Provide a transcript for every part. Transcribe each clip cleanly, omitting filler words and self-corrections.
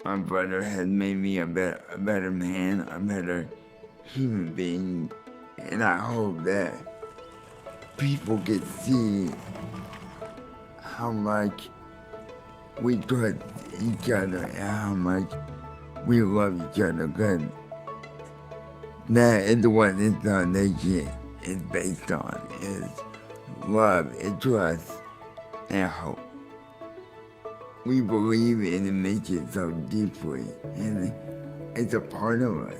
My brother has made me a better man, a better human being, and I hope that people can see how much we trust each other and how much we love each other, because that is what this foundation is based on, is love and trust and hope. We believe in the mission so deeply, and it's a part of us.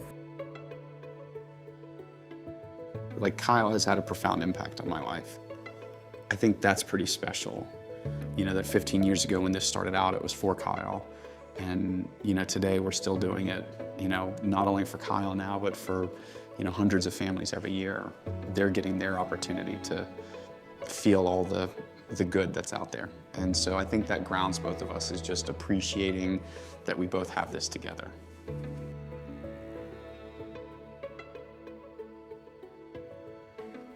Like, Kyle has had a profound impact on my life. I think that's pretty special. You know, that 15 years ago when this started out, it was for Kyle. And, you know, today we're still doing it, you know, not only for Kyle now, but for, you know, hundreds of families every year. They're getting their opportunity to feel all the good that's out there. And so I think that grounds both of us, is just appreciating that we both have this together.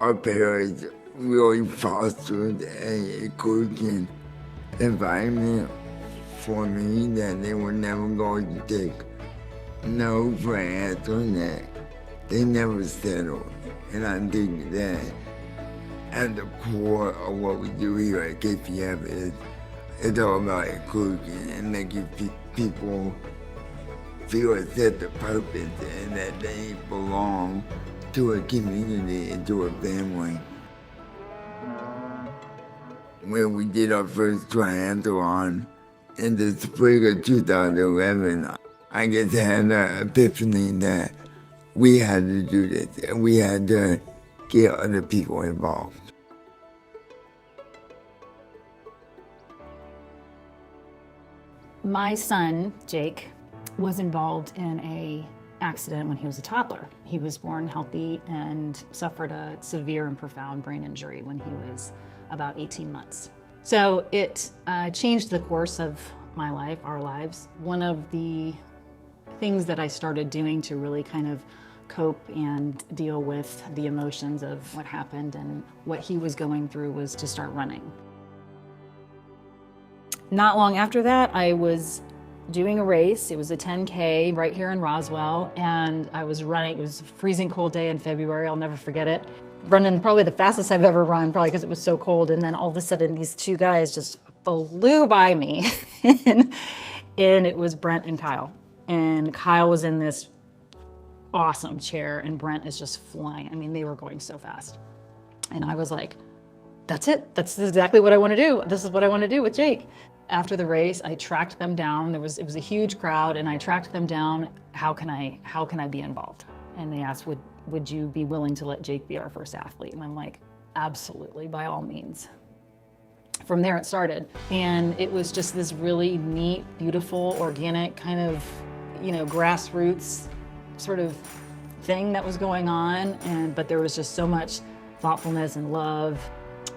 Our parents really fostered a encouraging environment for me that they were never going to take no for an answer, and that they never settled. And I think that at the core of what we do here at KPF is it's all about inclusion and making people feel a sense of purpose and that they belong to a community and to a family. When we did our first triathlon in the spring of 2011, I just had an epiphany that we had to do this and we had to get other people involved. My son, Jake, was involved in an accident when he was a toddler. He was born healthy and suffered a severe and profound brain injury when he was about 18 months. So it changed the course of my life, our lives. One of the things that I started doing to really kind of cope and deal with the emotions of what happened and what he was going through was to start running. Not long after that, I was doing a race. It was a 10K right here in Roswell, and I was running. It was a freezing cold day in February. I'll never forget it. Running probably the fastest I've ever run, probably because it was so cold. And then all of a sudden, these two guys just flew by me, and it was Brent and Kyle. And Kyle was in this awesome chair, and Brent is just flying. I mean, they were going so fast. And I was like, that's it. That's exactly what I want to do. This is what I want to do with Jake. After the race, I tracked them down. It was a huge crowd, and I tracked them down. How can I be involved? And they asked, would you be willing to let Jake be our first athlete? And I'm like, absolutely, by all means. From there it started, and it was just this really neat, beautiful, organic kind of, you know, grassroots sort of thing that was going on. But there was just so much thoughtfulness and love.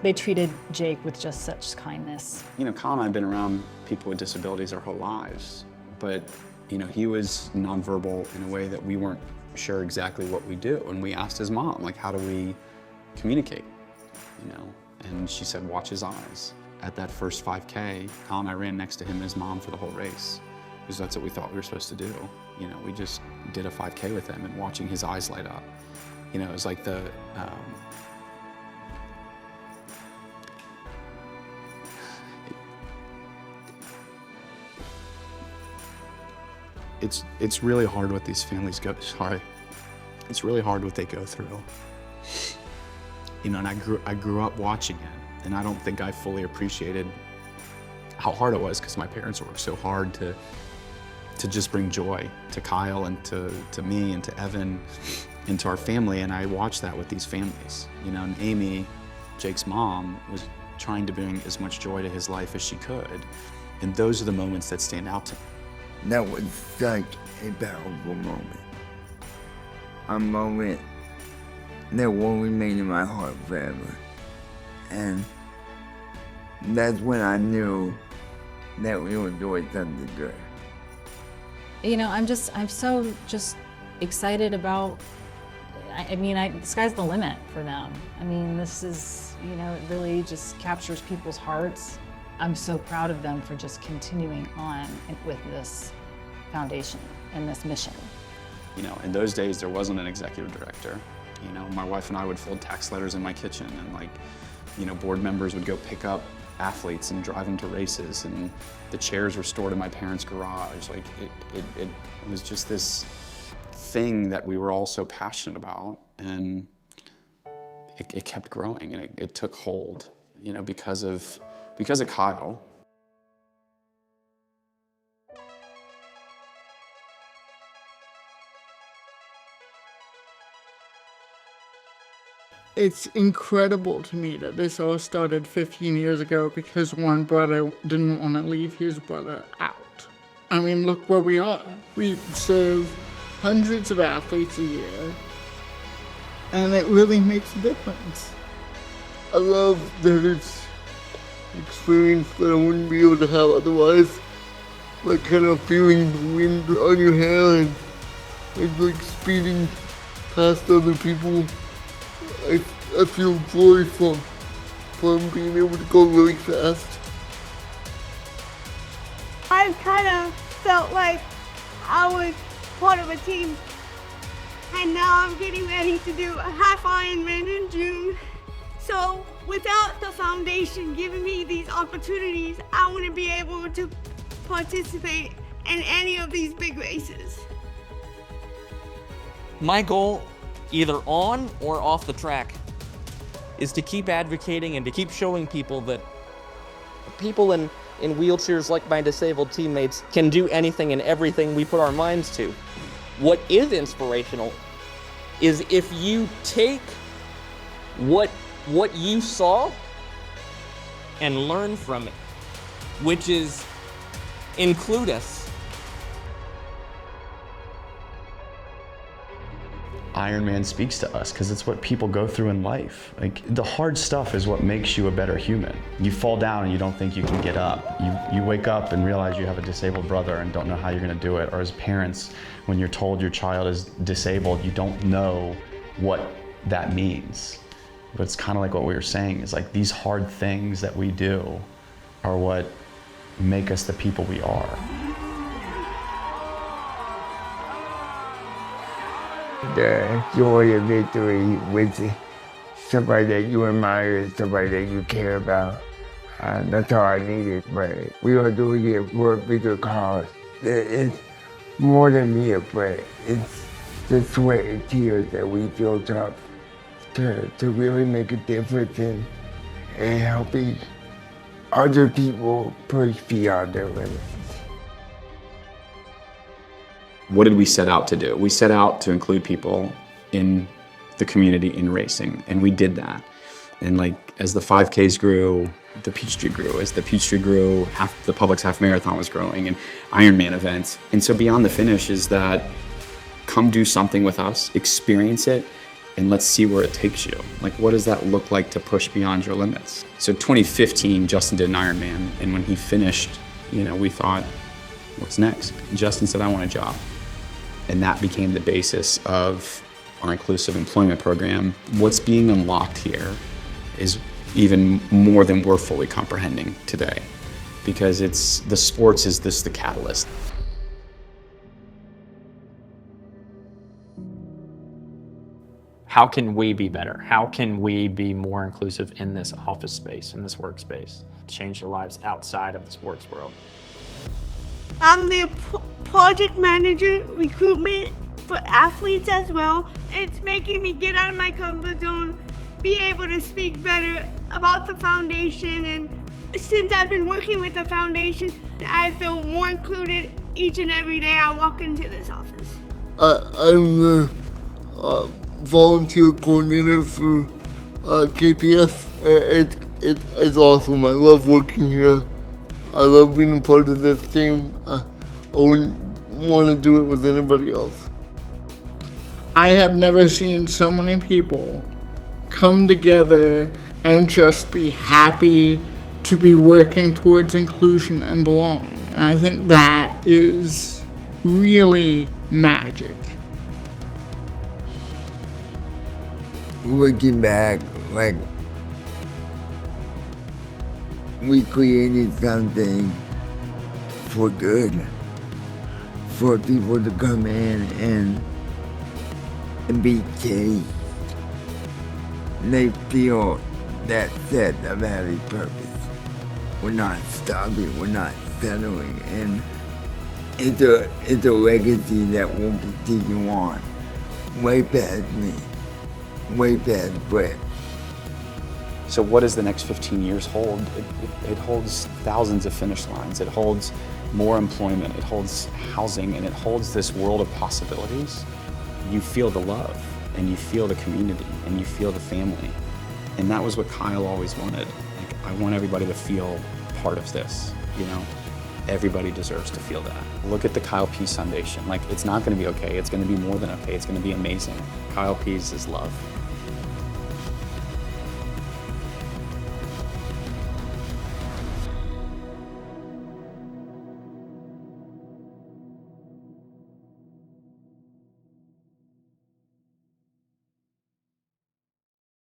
They treated Jake with just such kindness. You know, Kyle and I have been around people with disabilities our whole lives, but, you know, he was nonverbal in a way that we weren't sure exactly what we do. And we asked his mom, like, how do we communicate, you know? And she said, watch his eyes. At that first 5K, Kyle and I ran next to him and his mom for the whole race, because that's what we thought we were supposed to do. You know, we just did a 5K with him, and watching his eyes light up, you know, it was like it's really hard what these families go, it's really hard what they go through. You know, and I grew up watching it, and I don't think I fully appreciated how hard it was, because my parents worked so hard to just bring joy to Kyle and to me and to Evan and to our family. And I watched that with these families, you know, and Amy, Jake's mom, was trying to bring as much joy to his life as she could. And those are the moments that stand out to me. That was such a powerful moment. A moment that will remain in my heart forever. And that's when I knew that we were doing something good. You know, I'm so just excited about, I mean, the sky's the limit for them. I mean, this is, you know, it really just captures people's hearts. I'm so proud of them for just continuing on with this foundation and this mission. You know, in those days, there wasn't an executive director. You know, my wife and I would fold tax letters in my kitchen, and like, you know, board members would go pick up athletes and drive them to races, and the chairs were stored in my parents' garage. Like, it was just this thing that we were all so passionate about, and it kept growing, and it took hold, you know, because of Kyle. It's incredible to me that this all started 15 years ago because one brother didn't want to leave his brother out. I mean, look where we are. We serve hundreds of athletes a year, and it really makes a difference. I love that it's an experience that I wouldn't be able to have otherwise. Like kind of feeling the wind on your hair and it's like speeding past other people. I feel joy from being able to go really fast. I kind of felt like I was part of a team, and now I'm getting ready to do a half Ironman in June. So without the foundation giving me these opportunities, I wouldn't be able to participate in any of these big races. My goal, either on or off the track, is to keep advocating and to keep showing people that people in wheelchairs like my disabled teammates can do anything and everything we put our minds to. What is inspirational is if you take what you saw and learn from it, which is include us. Ironman speaks to us because it's what people go through in life. Like, the hard stuff is what makes you a better human. You fall down and you don't think you can get up. You wake up and realize you have a disabled brother and don't know how you're gonna do it. Or as parents, when you're told your child is disabled, you don't know what that means. But it's kind of like what we were saying, is like these hard things that we do are what make us the people we are. The joy of victory with somebody that you admire, somebody that you care about. That's all I needed, but we are doing it for a bigger cause. It's more than me, but it's the sweat and tears that we built up to really make a difference in helping other people push beyond their limits. What did we set out to do? We set out to include people in the community in racing, and we did that. And like, as the 5Ks grew, the Peachtree grew. As the Peachtree grew, the Publix half marathon was growing, and Ironman events. And so beyond the finish is that, come do something with us, experience it, and let's see where it takes you. Like, what does that look like to push beyond your limits? So 2015, Justin did an Ironman, and when he finished, you know, we thought, what's next? And Justin said, I want a job. And that became the basis of our inclusive employment program. What's being unlocked here is even more than we're fully comprehending today, because the sports is the catalyst. How can we be better? How can we be more inclusive in this office space, in this workspace? Change their lives outside of the sports world. I'm the project manager recruitment for athletes as well. It's making me get out of my comfort zone, be able to speak better about the foundation, and since I've been working with the foundation, I feel more included each and every day I walk into this office. I'm the volunteer coordinator for KPS. It's awesome. I love working here. I love being a part of this team. I wouldn't want to do it with anybody else. I have never seen so many people come together and just be happy to be working towards inclusion and belonging. And I think that is really magic. Looking back, like, we created something for good for people to come in and be caged. They feel that sense of having purpose. We're not stopping, we're not settling, and it's a legacy that will continue on way past me, way past Brett. So what does the next 15 years hold? It holds thousands of finish lines. It holds more employment. It holds housing, and it holds this world of possibilities. You feel the love, and you feel the community, and you feel the family. And that was what Kyle always wanted. Like, I want everybody to feel part of this, you know? Everybody deserves to feel that. Look at the Kyle Pease Foundation. Like, it's not gonna be okay. It's gonna be more than okay. It's gonna be amazing. Kyle Pease is love.